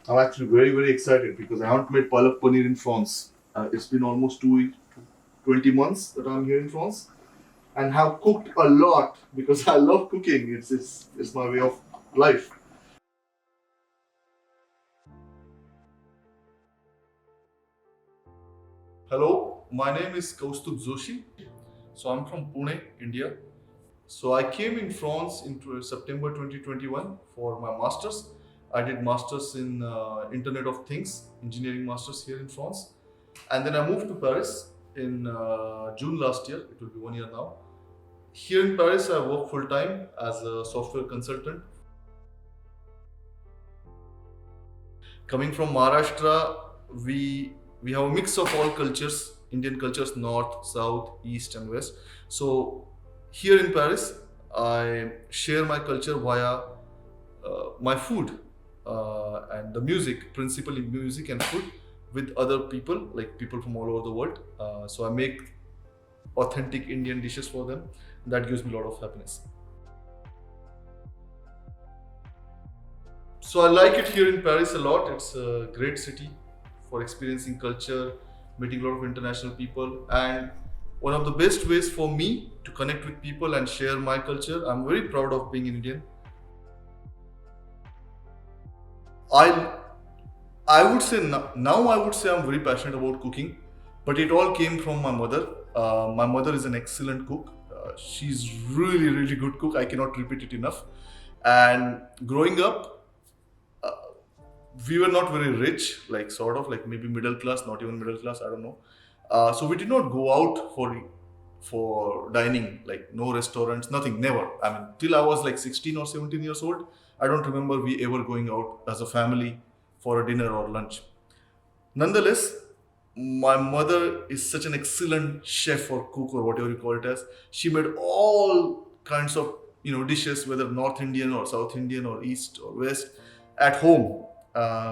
I'm actually very, very excited because I haven't made Palak Paneer in France. It's been almost 20 months that I'm here in France and have cooked a lot because I love cooking. It's my way of life. Hello, my name is Kaustubh Joshi. So I'm from Pune, India. So I came in France in September 2021 for my masters. I did masters in Internet of Things, engineering masters here in France, and then I moved to Paris in June last year. It will be 1 year now. Here in Paris, I work full time as a software consultant. Coming from Maharashtra, we have a mix of all cultures, Indian cultures, north, south, east, and west. So here in Paris, I share my culture via my food and the music, principally music and food, with other people, like people from all over the world. So I make authentic Indian dishes for them. That gives me a lot of happiness. So I like it here in Paris a lot. It's a great city for experiencing culture, meeting a lot of international people, and one of the best ways for me to connect with people and share my culture. I'm very proud of being Indian. I I would say now I would say I'm very passionate about cooking, but it all came from my mother. My mother is an excellent cook. She's really good cook. I cannot repeat it enough. And growing up, uh, we were not very rich, like sort of like maybe middle class, not even middle class. I don't know. So we did not go out for dining, like no restaurants, nothing, never. I mean, till I was like 16 or 17 years old, I don't remember we ever going out as a family for a dinner or lunch. Nonetheless, my mother is such an excellent chef or cook or whatever you call it as. She made all kinds of dishes, whether North Indian or South Indian or East or West, at home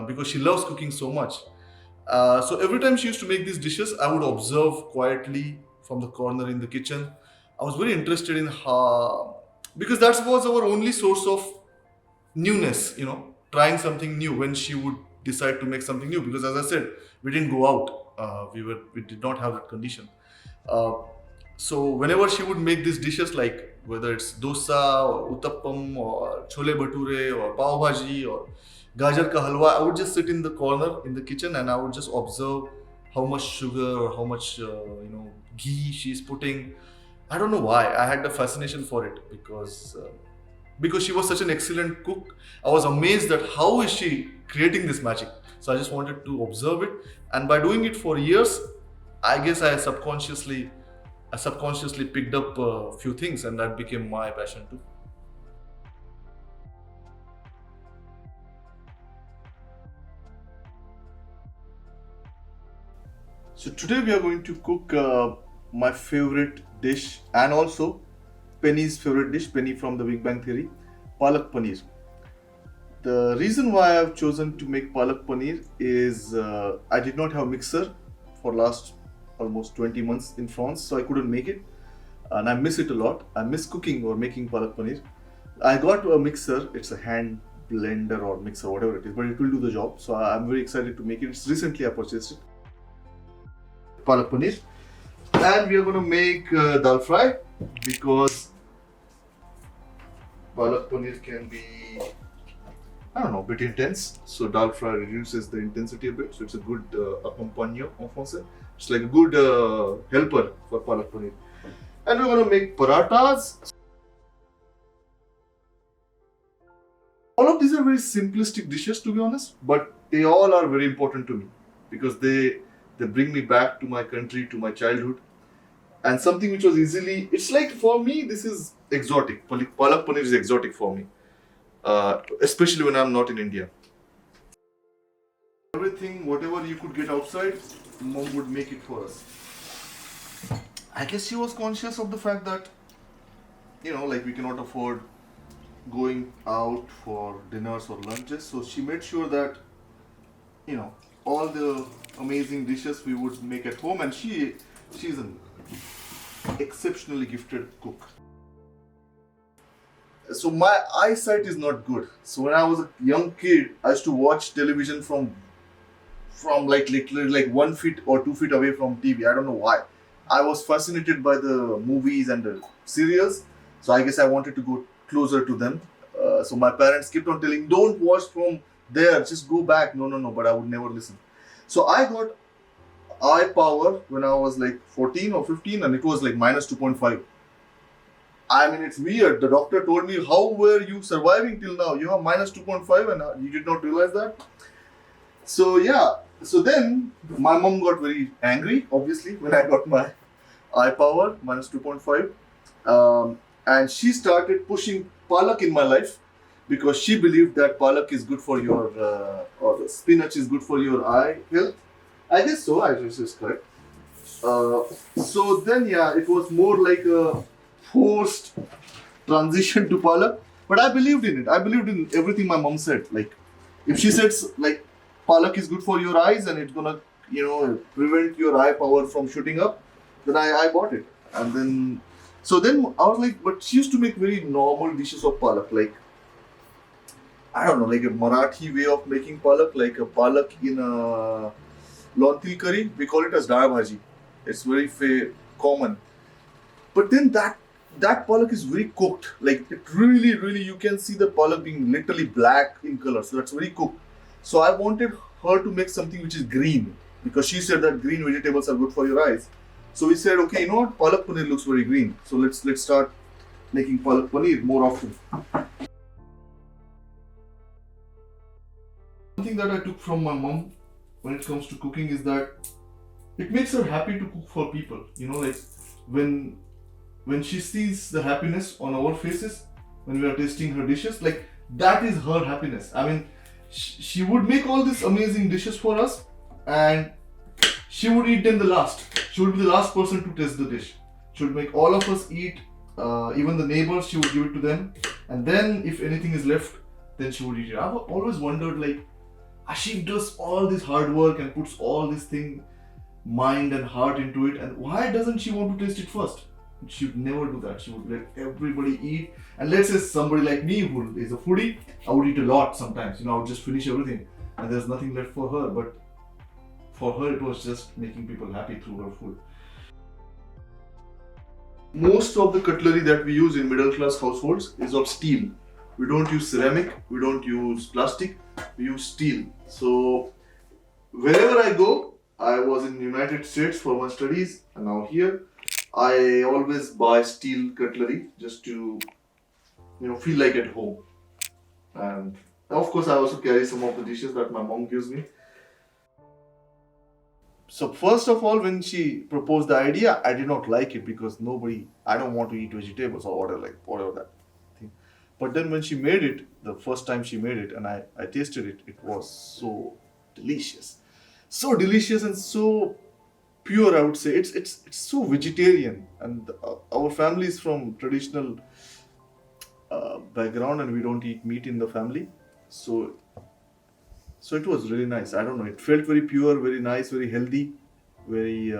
because she loves cooking so much. So every time she used to make these dishes, I would observe quietly from the corner in the kitchen. I was very interested in how, because that was our only source of newness, trying something new when she would decide to make something new. Because as I said, we didn't go out. We did not have that condition. Uh, so whenever she would make these dishes, like whether it's dosa or uttappam or chole bhature or pav bhaji or gajar ka halwa, I would just sit in the corner in the kitchen and I would just observe how much sugar or how much ghee she's putting. I don't know why I had the fascination for it because she was such an excellent cook. I was amazed at how is she creating this magic. So I just wanted to observe it, and by doing it for years, I guess I subconsciously picked up a few things, and that became my passion too. So today we are going to cook my favorite dish and also Penny's favorite dish, Penny from the Big Bang Theory, Palak Paneer. The reason why I've chosen to make Palak Paneer is I did not have mixer for last almost 20 months in France, so I couldn't make it, and I miss it a lot. I miss cooking or making Palak Paneer. I got a mixer. It's a hand blender or mixer, whatever it is, but it will do the job. So I'm very excited to make it. It's recently I purchased it. Palak Paneer, and we are going to make dal fry because Palak Paneer can be, I don't know, a bit intense. So dal fry reduces the intensity a bit. So it's a good accompagnant en français. It's like a good helper for Palak Paneer. And we're going to make parathas. All of these are very simplistic dishes, to be honest, but they all are very important to me because they bring me back to my country, to my childhood, and something which was easily. It's like for me, this is exotic. Palak Paneer is exotic for me, especially when I'm not in India. Everything, whatever you could get outside, mom would make it for us. I guess she was conscious of the fact that, like we cannot afford going out for dinners or lunches. So she made sure that, all the amazing dishes we would make at home. And she's an exceptionally gifted cook. So my eyesight is not good. So when I was a young kid, I used to watch television from like literally like 1 feet or 2 feet away from TV. I don't know why. I was fascinated by the movies and the serials, so I guess I wanted to go closer to them. So my parents kept on telling, "Don't watch from there. Just go back." No, no, no. But I would never listen. So I got eye power when I was like 14 or 15, and it was like minus 2.5. I mean, it's weird. The doctor told me, "How were you surviving till now? You have minus 2.5, and you did not realize that." So yeah. So then my mom got very angry, obviously, when I got my eye power minus 2.5, and she started pushing palak in my life because she believed that palak is good for your or spinach is good for your eye health. I guess so. I guess it's correct. Uh, so then yeah, it was more like a forced transition to palak, but I believed in it. I believed in everything my mom said. Like if she says like palak is good for your eyes and it's gonna prevent your eye power from shooting up, then I bought it. And then so then I was like, but she used to make very normal dishes of palak, like I don't know, like a Marathi way of making palak, like a palak in a lontil curry. We call it as dal bhaji. It's very common. But then that palak is very cooked. Like it really, really, you can see the palak being literally black in color. So that's very cooked. So I wanted her to make something which is green because she said that green vegetables are good for your eyes. So we said, okay, you know what? Palak paneer looks very green. So let's start making palak paneer more often. One thing that I took from my mom when it comes to cooking is that it makes her happy to cook for people. Like when she sees the happiness on our faces when we are tasting her dishes, like that is her happiness. I mean, she would make all these amazing dishes for us, and she would eat them the last. She would be the last person to taste the dish. She would make all of us eat, even the neighbors. She would give it to them, and then if anything is left, then she would eat it. I've always wondered, like, she does all this hard work and puts all this thing, mind and heart into it, and why doesn't she want to taste it first? She would never do that. She would let everybody eat. And let's say somebody like me who is a foodie, I would eat a lot sometimes. I would just finish everything and there's nothing left for her. But for her, it was just making people happy through her food. Most of the cutlery that we use in middle class households is of steel. We don't use ceramic, we don't use plastic, we use steel. So wherever I go, I was in United States for my studies and now here, I always buy steel cutlery just to, feel like at home. And of course, I also carry some of the dishes that my mom gives me. So first of all, when she proposed the idea, I did not like it because I don't want to eat vegetables or whatever that thing. But then when she made it, the first time she made it and I tasted it, it was so delicious. So delicious and so pure, I would say. It's so vegetarian, and our family is from traditional background, and we don't eat meat in the family. So it was really nice. I don't know. It felt very pure, very nice, very healthy, very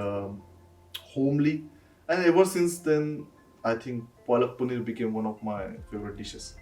homely, and ever since then, I think palak paneer became one of my favorite dishes.